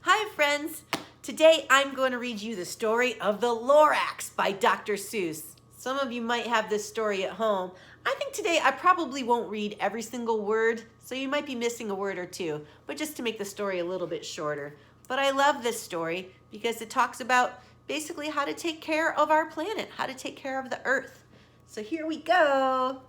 Hi friends! Today I'm going to read you the story of the Lorax by Dr. Seuss. Some of you might have this story at home. I think today I probably won't read every single word, so you might be missing a word or two, but just to make the story a little bit shorter. But I love this story because it talks about basically how to take care of our planet, how to take care of the earth. So here we go.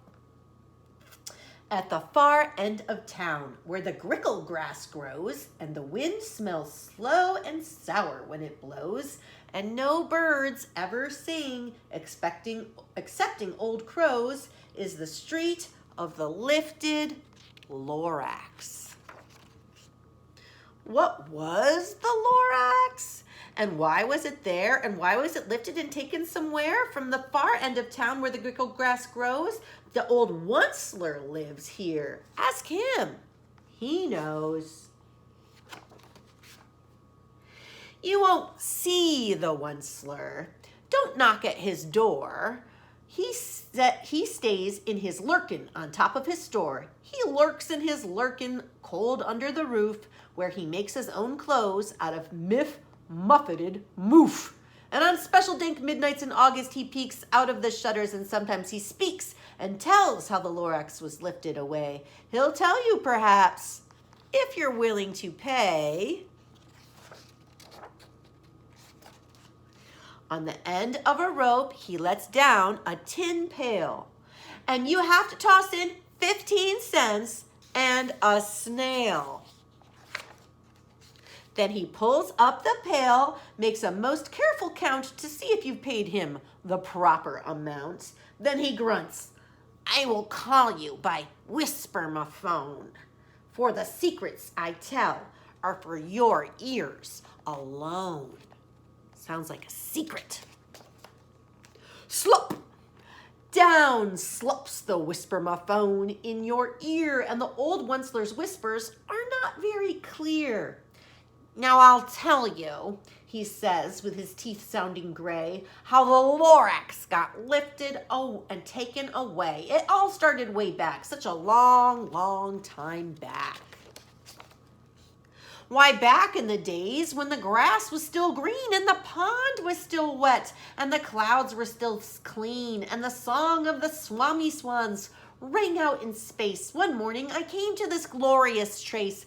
At the far end of town, where the grickle grass grows, and the wind smells slow and sour when it blows, and no birds ever sing, excepting old crows, is the street of the lifted Lorax. What was the Lorax? And why was it there? And why was it lifted and taken somewhere from the far end of town where the grickle grass grows? The old Onceler lives here. Ask him. He knows. You won't see the Onceler. Don't knock at his door. He stays in his lurkin on top of his store. He lurks in his lurkin cold under the roof where he makes his own clothes out of muffeted moof. And on special dank midnights in August, he peeks out of the shutters and sometimes he speaks and tells how the Lorax was lifted away. He'll tell you, perhaps, if you're willing to pay. On the end of a rope, he lets down a tin pail. And you have to toss in 15 cents and a snail. Then he pulls up the pail, makes a most careful count to see if you've paid him the proper amount. Then he grunts, I will call you by whisper-ma-phone, for the secrets I tell are for your ears alone. Sounds like a secret. Slop! Down slops the whisper-ma-phone in your ear, and the old Onceler's whispers are not very clear. Now I'll tell you, he says with his teeth sounding gray, how the Lorax got lifted and taken away. It all started way back, such a long, long time back. Why, back in the days when the grass was still green and the pond was still wet and the clouds were still clean and the song of the swami swans rang out in space. One morning I came to this glorious trace,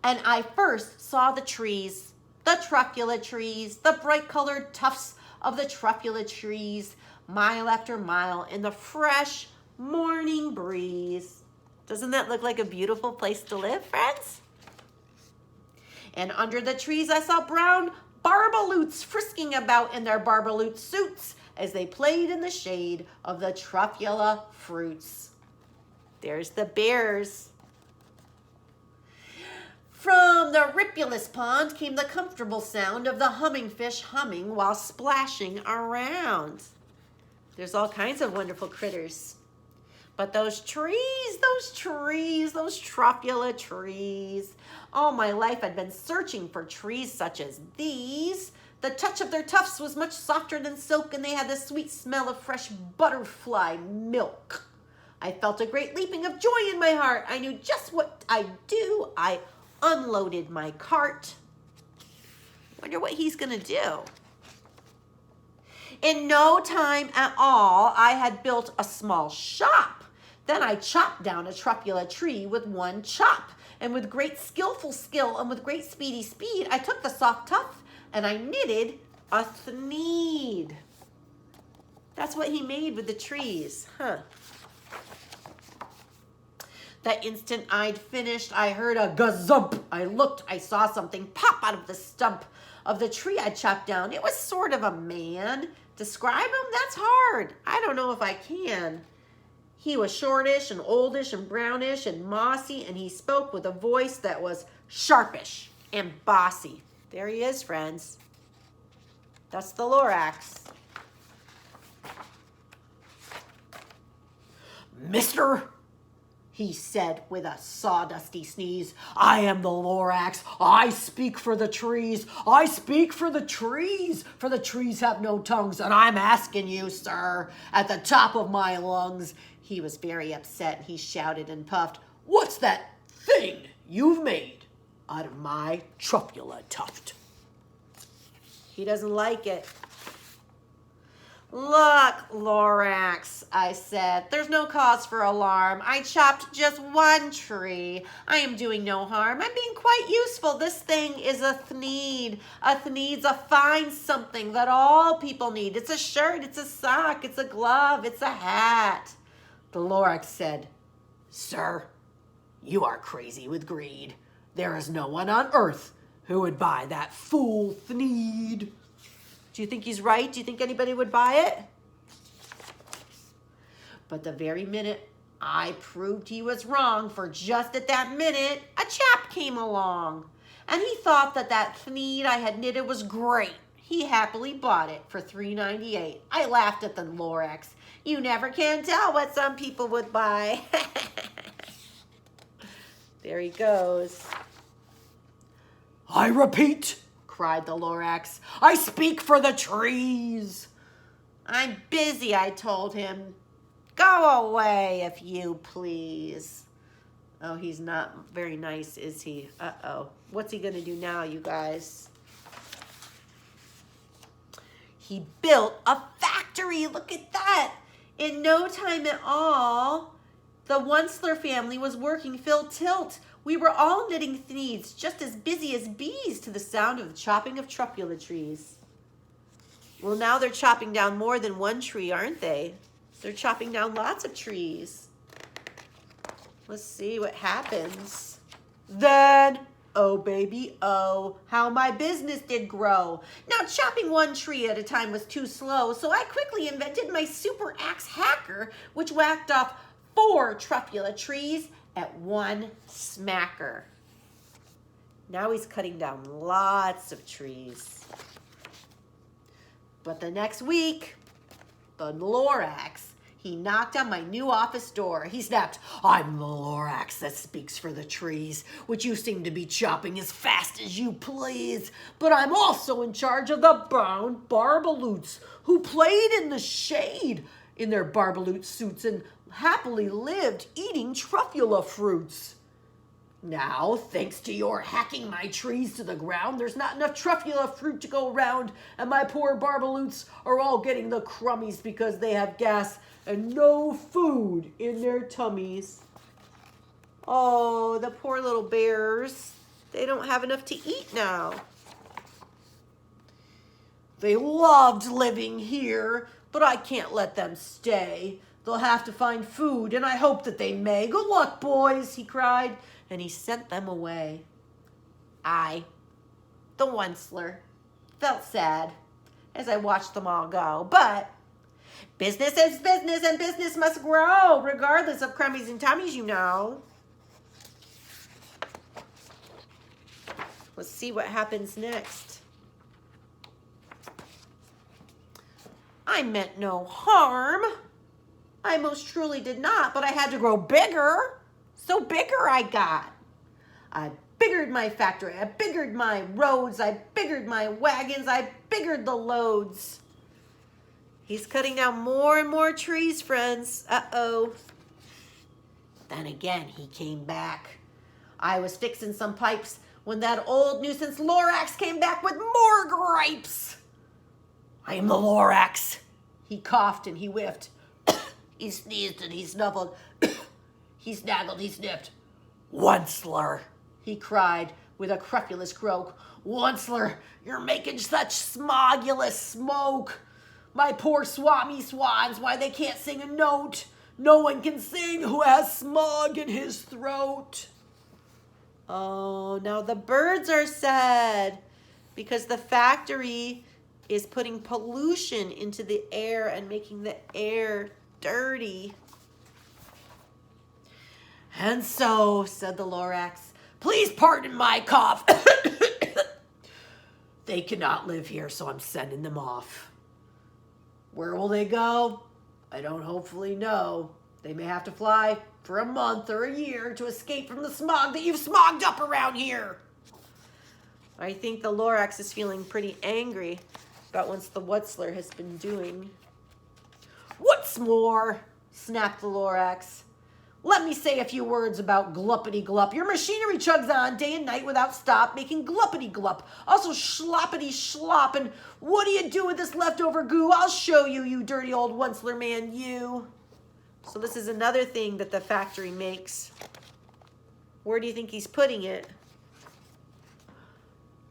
and I first saw the trees, the truffula trees, the bright-colored tufts of the truffula trees, mile after mile in the fresh morning breeze. Doesn't that look like a beautiful place to live, friends? And under the trees I saw brown barbaloots frisking about in their barbaloot suits as they played in the shade of the truffula fruits. There's the bears. From the ripulous pond came the comfortable sound of the humming fish humming while splashing around. There's all kinds of wonderful critters. But those trees, those truffula trees. All my life I'd been searching for trees such as these. The touch of their tufts was much softer than silk, and they had the sweet smell of fresh butterfly milk. I felt a great leaping of joy in my heart. I knew just what I'd do. I unloaded my cart. Wonder what he's gonna do. In no time at all, I had built a small shop. Then I chopped down a truffula tree with one chop. And with great skillful skill and with great speedy speed, I took the soft tuft and I knitted a thneed. That's what he made with the trees, huh? The instant I'd finished, I heard a gazump. I looked, I saw something pop out of the stump of the tree I chopped down. It was sort of a man. Describe him? That's hard. I don't know if I can. He was shortish and oldish and brownish and mossy, and he spoke with a voice that was sharpish and bossy. There he is, friends. That's the Lorax. Mister, he said with a sawdusty sneeze, I am the Lorax. I speak for the trees. I speak for the trees, for the trees have no tongues. And I'm asking you, sir, at the top of my lungs. He was very upset. He shouted and puffed, what's that thing you've made? out of my trufula tuft. He doesn't like it. Look, Lorax, I said, there's no cause for alarm. I chopped just one tree. I am doing no harm. I'm being quite useful. This thing is a thneed. A thneed's a fine something that all people need. It's a shirt, it's a sock, it's a glove, it's a hat. The Lorax said, Sir, you are crazy with greed. There is no one on earth who would buy that fool thneed. Do you think he's right? Do you think anybody would buy it? But the very minute I proved he was wrong, for just at that minute, a chap came along. And he thought that that thneed I had knitted was great. He happily bought it for $3.98. I laughed at the Lorax. You never can tell what some people would buy. There he goes. I repeat, cried the Lorax, I speak for the trees. I'm busy, I told him. Go away, if you please. Oh, he's not very nice, is he? Uh-oh. What's he going to do now, you guys? He built a factory. Look at that. In no time at all, the Onceler family was working full tilt. We were all knitting thneeds, just as busy as bees, to the sound of the chopping of trufula trees. Well, now they're chopping down more than one tree, aren't they? They're chopping down lots of trees. Let's see what happens. Then, oh baby, oh, how my business did grow. Now, chopping one tree at a time was too slow, so I quickly invented my super axe hacker, which whacked off 4 trufula trees at one smacker. Now he's cutting down lots of trees. But the next week, the Lorax, he knocked on my new office door. He snapped, I'm the Lorax that speaks for the trees, which you seem to be chopping as fast as you please. But I'm also in charge of the brown barbaloots who played in the shade in their barbaloot suits and happily lived eating trufula fruits. Now, thanks to your hacking my trees to the ground, there's not enough trufula fruit to go around, and my poor barbaloots are all getting the crummies because they have gas and no food in their tummies. Oh, the poor little bears. They don't have enough to eat now. They loved living here, but I can't let them stay. They'll have to find food, and I hope that they may. Good luck, boys, he cried, and he sent them away. I, the Onceler, felt sad as I watched them all go, but business is business, and business must grow, regardless of crummies and tummies, you know. Let's see what happens next. I meant no harm. I most truly did not, but I had to grow bigger. So bigger I got. I biggered my factory. I biggered my roads. I biggered my wagons. I biggered the loads. He's cutting down more and more trees, friends. Uh-oh. Then again, he came back. I was fixing some pipes when that old nuisance Lorax came back with more gripes. I am the Lorax. He coughed and he whiffed. He sneezed and he snuffled. He snaggled, he sniffed. Onceler, he cried with a crepulous croak. Onceler, you're making such smogulous smoke. My poor swami swans, why they can't sing a note. No one can sing who has smog in his throat. Oh, now the birds are sad because the factory is putting pollution into the air and making the air dirty. And so, said the Lorax, please pardon my cough. They cannot live here, so I'm sending them off. Where will they go? I don't hopefully know. They may have to fly for a month or a year to escape from the smog that you've smogged up around here. I think the Lorax is feeling pretty angry about what the Onceler has been doing. What's more, snapped the Lorax, Let me say a few words about gluppity glup. Your machinery chugs on day and night without stop, making gluppity glup. Also sloppity slop. And what do you do with this leftover goo? I'll show you, you dirty old Onceler man, you. So this is another thing that the factory makes. Where do you think he's putting it?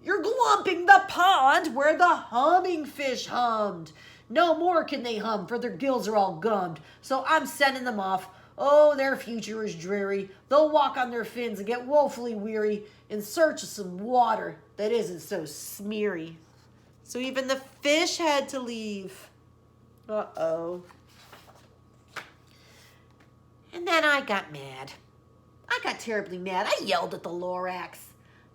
You're glumping the pond where the humming fish hummed. No more can they hum, for their gills are all gummed. So I'm sending them off. Oh, their future is dreary. They'll walk on their fins and get woefully weary in search of some water that isn't so smeary. So even the fish had to leave. Uh-oh. And then I got mad. I got terribly mad. I yelled at the Lorax.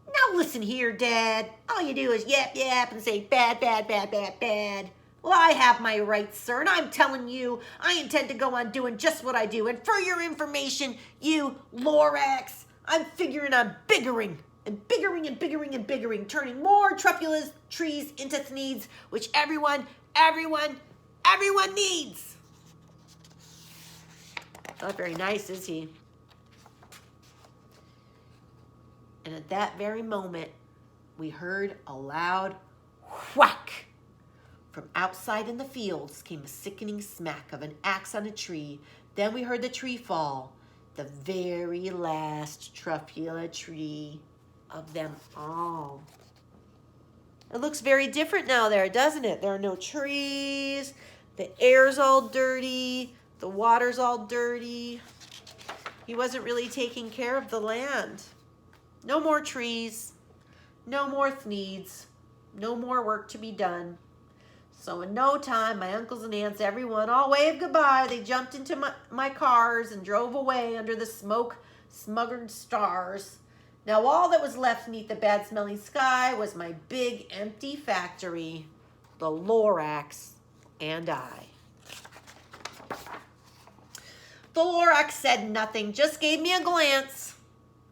Now listen here, Dad. All you do is yap, yap, and say bad, bad, bad, bad, bad. Well, I have my rights, sir, and I'm telling you, I intend to go on doing just what I do. And for your information, you Lorax, I'm figuring on biggering and biggering and biggering and biggering, turning more truffulous trees into thneeds, which everyone needs. Not very nice, is he? And at that very moment, we heard a loud whack. From outside in the fields came a sickening smack of an axe on a tree. Then we heard the tree fall, the very last truffula tree of them all. It looks very different now there, doesn't it? There are no trees, the air's all dirty, the water's all dirty. He wasn't really taking care of the land. No more trees, no more thneeds, no more work to be done. So in no time, my uncles and aunts, everyone, all waved goodbye. They jumped into my cars and drove away under the smoke-smuggered stars. Now all that was left beneath the bad-smelling sky was my big, empty factory, the Lorax, and I. The Lorax said nothing, just gave me a glance.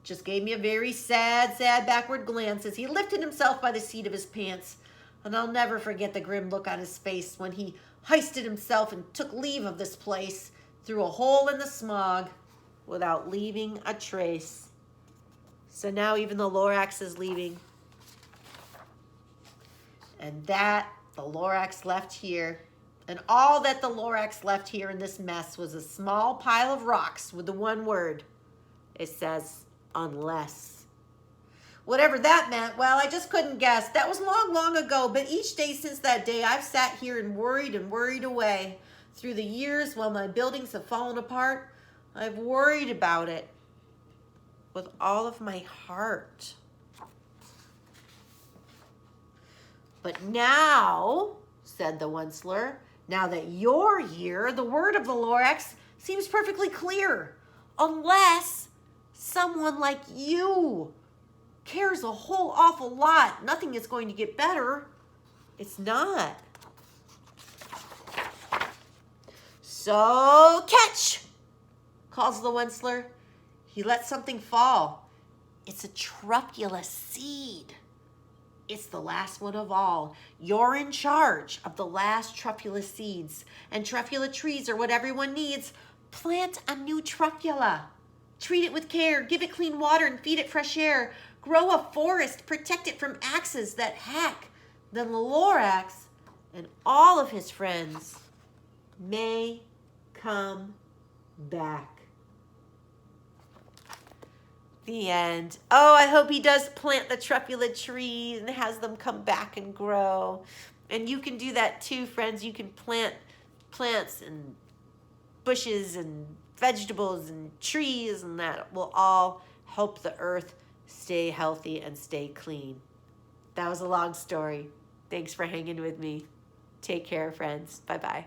Just gave me a very sad, sad backward glance as he lifted himself by the seat of his pants. And I'll never forget the grim look on his face when he hoisted himself and took leave of this place through a hole in the smog without leaving a trace. So now even the Lorax is leaving. And that the Lorax left here. And all that the Lorax left here in this mess was a small pile of rocks with the one word. It says, unless. Whatever that meant, well, I just couldn't guess. That was long, long ago, but each day since that day, I've sat here and worried away. Through the years, while my buildings have fallen apart, I've worried about it with all of my heart. But now, said the Onceler, now that you're here, the word of the Lorax seems perfectly clear. Unless someone like you cares a whole awful lot. Nothing is going to get better. It's not. So catch, calls the Onceler. He lets something fall. It's a truffula seed. It's the last one of all. You're in charge of the last truffula seeds. And truffula trees are what everyone needs. Plant a new truffula. Treat it with care. Give it clean water and feed it fresh air. Grow a forest, protect it from axes that hack. Then the Lorax and all of his friends may come back. The end. Oh, I hope he does plant the truffula trees and has them come back and grow. And you can do that too, friends. You can plant plants and bushes and vegetables and trees, and that will all help the earth stay healthy and stay clean. That was a long story. Thanks for hanging with me. Take care, friends. Bye-bye.